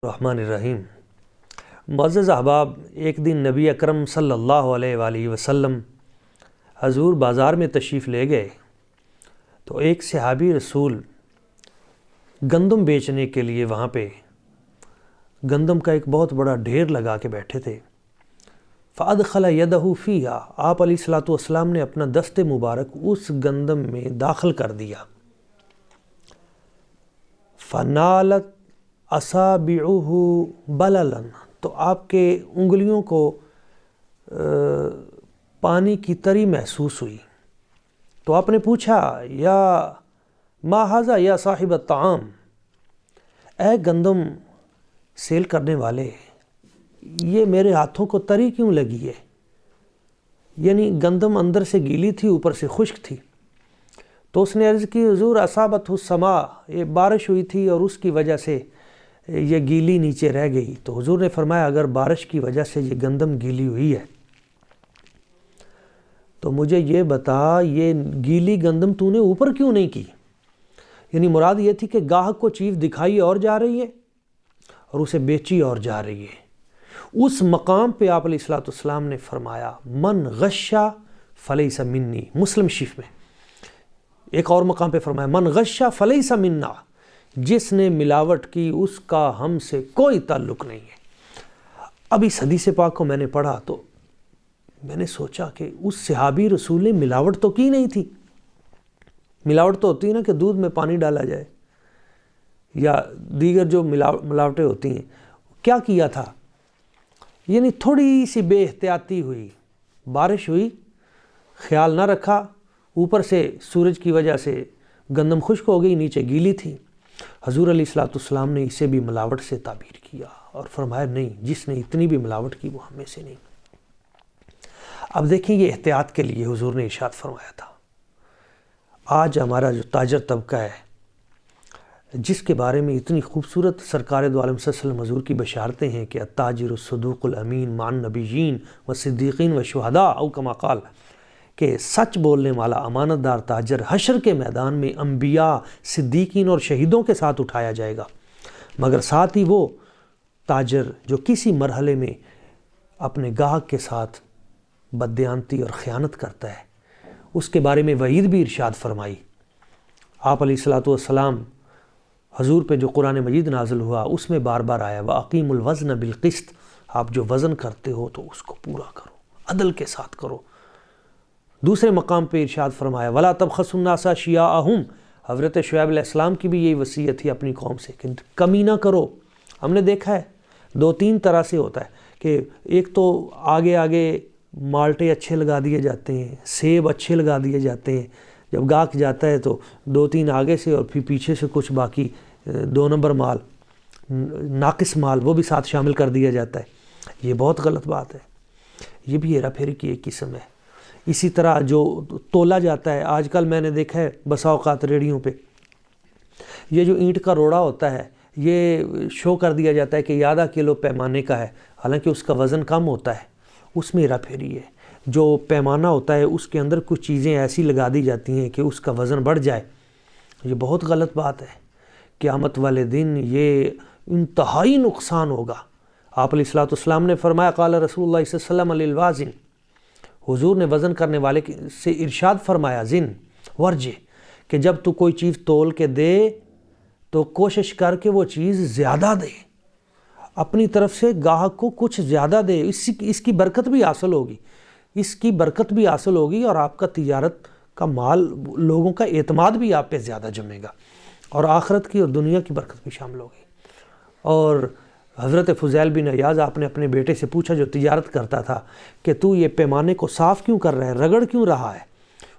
الرحمن الرحیم۔ معزز احباب، ایک دن نبی اکرم صلی اللہ علیہ وآلہ وسلم حضور بازار میں تشریف لے گئے تو ایک صحابی رسول گندم بیچنے کے لیے وہاں پہ گندم کا ایک بہت بڑا ڈھیر لگا کے بیٹھے تھے۔ فَأَدْخَلَ يَدَهُ فِيهَا، آپ علیہ الصلوۃ والسلام نے اپنا دست مبارک اس گندم میں داخل کر دیا۔ فَنَالَتْ أَصَابِعُهُ بَلَلًا، تو آپ کے انگلیوں کو پانی کی تری محسوس ہوئی۔ تو آپ نے پوچھا، یا ما ھذا یا صاحب الطعام، اے گندم سیل کرنے والے، یہ میرے ہاتھوں کو تری کیوں لگی ہے؟ یعنی گندم اندر سے گیلی تھی، اوپر سے خشک تھی۔ تو اس نے عرض کی، حضور اصابتہ السماء، یہ بارش ہوئی تھی اور اس کی وجہ سے یہ گیلی نیچے رہ گئی۔ تو حضور نے فرمایا، اگر بارش کی وجہ سے یہ گندم گیلی ہوئی ہے تو مجھے یہ بتا، یہ گیلی گندم تو نے اوپر کیوں نہیں کی؟ یعنی مراد یہ تھی کہ گاہک کو چیز دکھائی اور جا رہی ہے اور اسے بیچی اور جا رہی ہے۔ اس مقام پہ آپ علیہ الصلوۃ والسلام نے فرمایا، من غشا فلیس منی، مسلم شریف میں ایک اور مقام پہ فرمایا، من غشا فلیس منا، جس نے ملاوٹ کی اس کا ہم سے کوئی تعلق نہیں ہے۔ اب اس حدیث پاک کو میں نے پڑھا تو میں نے سوچا کہ اس صحابی رسول نے ملاوٹ تو کی نہیں تھی۔ ملاوٹ تو ہوتی ہے نا کہ دودھ میں پانی ڈالا جائے یا دیگر جو ملاوٹیں ہوتی ہیں، کیا کیا تھا؟ یعنی تھوڑی سی بے احتیاطی ہوئی، بارش ہوئی، خیال نہ رکھا، اوپر سے سورج کی وجہ سے گندم خشک ہو گئی، نیچے گیلی تھی۔ حضور علیہ الصلوۃ والسلام نے اسے بھی ملاوٹ سے تعبیر کیا اور فرمایا، نہیں، جس نے اتنی بھی ملاوٹ کی وہ ہم میں سے نہیں۔ اب دیکھیں، یہ احتیاط کے لیے حضور نے ارشاد فرمایا تھا۔ آج ہمارا جو تاجر طبقہ ہے، جس کے بارے میں اتنی خوبصورت سرکار دو عالم صلی اللہ علیہ وسلم حضور کی بشارتیں ہیں کہ التاجر الصدوق الامین مع النبیین والصدیقین والشہداء، او کما قال، کہ سچ بولنے والا امانت دار تاجر حشر کے میدان میں انبیاء، صدیقین اور شہیدوں کے ساتھ اٹھایا جائے گا، مگر ساتھ ہی وہ تاجر جو کسی مرحلے میں اپنے گاہک کے ساتھ بددیانتی اور خیانت کرتا ہے، اس کے بارے میں وعید بھی ارشاد فرمائی۔ آپ علیہ الصلوۃ والسلام حضور پہ جو قرآن مجید نازل ہوا اس میں بار بار آیا، وَأَقِیمُوا الْوَزْنَ بِالْقِسْطِ، آپ جو وزن کرتے ہو تو اس کو پورا کرو، عدل کے ساتھ کرو۔ دوسرے مقام پہ ارشاد فرمایا، وَلَا تَبْخَسُوا النَّاسَ أَشْیَاءَهُمْ، حضرت شعیب علیہ السلام کی بھی یہی وصیت تھی اپنی قوم سے کہ کمی نہ کرو۔ ہم نے دیکھا ہے دو تین طرح سے ہوتا ہے کہ ایک تو آگے آگے مالٹے اچھے لگا دیے جاتے ہیں، سیب اچھے لگا دیے جاتے ہیں، جب گاہک جاتا ہے تو دو تین آگے سے اور پھر پیچھے سے کچھ باقی دو نمبر مال، ناقص مال، وہ بھی ساتھ شامل کر دیا جاتا ہے۔ یہ بہت غلط بات ہے، یہ بھی ہیرا پھیری کی ایک قسم ہے۔ اسی طرح جو تولا جاتا ہے، آج کل میں نے دیکھا ہے بسا اوقات ریڑھیوں پہ یہ جو اینٹ کا روڑا ہوتا ہے، یہ شو کر دیا جاتا ہے کہ یہ آدھا کلو پیمانے کا ہے، حالانکہ اس کا وزن کم ہوتا ہے، اس میں ہیرا پھیری ہے۔ جو پیمانہ ہوتا ہے اس کے اندر کچھ چیزیں ایسی لگا دی جاتی ہیں کہ اس کا وزن بڑھ جائے، یہ بہت غلط بات ہے۔ قیامت والے دن یہ انتہائی نقصان ہوگا۔ آپ علیہ الصلوۃ والسلام نے فرمایا، قال رسول اللہ صلی اللہ علیہ وسلم للوازن، حضور نے وزن کرنے والے سے ارشاد فرمایا، زن ورجہ، کہ جب تو کوئی چیز تول کے دے تو کوشش کر کے وہ چیز زیادہ دے، اپنی طرف سے گاہک کو کچھ زیادہ دے، اس کی برکت بھی حاصل ہوگی، اس کی برکت بھی حاصل ہوگی اور آپ کا تجارت کا مال، لوگوں کا اعتماد بھی آپ پہ زیادہ جمے گا اور آخرت کی اور دنیا کی برکت بھی شامل ہوگی۔ اور حضرت فضیل بن عیاض، آپ نے اپنے بیٹے سے پوچھا جو تجارت کرتا تھا کہ تو یہ پیمانے کو صاف کیوں کر رہا ہے، رگڑ کیوں رہا ہے؟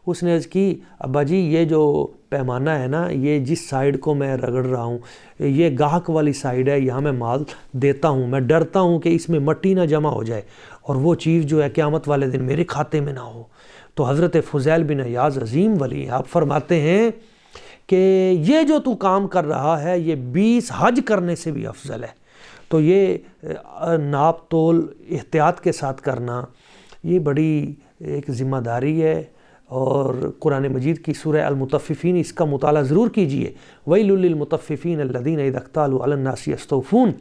اس نے عرض کی، ابا جی یہ جو پیمانہ ہے نا، یہ جس سائیڈ کو میں رگڑ رہا ہوں یہ گاہک والی سائیڈ ہے، یہاں میں مال دیتا ہوں، میں ڈرتا ہوں کہ اس میں مٹی نہ جمع ہو جائے اور وہ چیز جو ہے قیامت والے دن میرے کھاتے میں نہ ہو۔ تو حضرت فضیل بن عیاض عظیم ولی، آپ فرماتے ہیں کہ یہ جو تو کام کر رہا ہے یہ 20 حج کرنے سے بھی افضل ہے۔ تو یہ ناپ تول احتیاط کے ساتھ کرنا یہ بڑی ایک ذمہ داری ہے، اور قرآن مجید کی سورہ المطففین اس کا مطالعہ ضرور کیجئے۔ ویل للمطففین الذین اذا اکتالوا علی الناس یستوفون،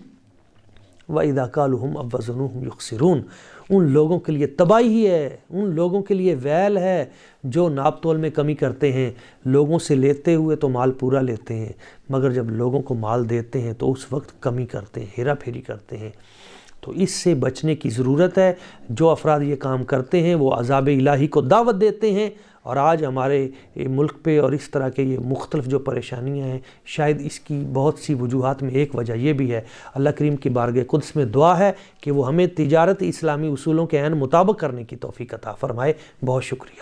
وَإِذَا كَالُوهُمْ أَوْ وَّزَنُوهُمْ يُخْسِرُونَ۔ ان لوگوں کے لیے تباہی ہے، ان لوگوں کے لیے ویل ہے جو ناپ تول میں کمی کرتے ہیں، لوگوں سے لیتے ہوئے تو مال پورا لیتے ہیں، مگر جب لوگوں کو مال دیتے ہیں تو اس وقت کمی کرتے ہیں، ہیرا پھیری کرتے ہیں۔ تو اس سے بچنے کی ضرورت ہے۔ جو افراد یہ کام کرتے ہیں وہ عذاب الہی کو دعوت دیتے ہیں، اور آج ہمارے ملک پہ اور اس طرح کے یہ مختلف جو پریشانیاں ہیں، شاید اس کی بہت سی وجوہات میں ایک وجہ یہ بھی ہے۔ اللہ کریم کی بارگاہ قدس میں دعا ہے کہ وہ ہمیں تجارت اسلامی اصولوں کے عین مطابق کرنے کی توفیق عطا فرمائے۔ بہت شکریہ۔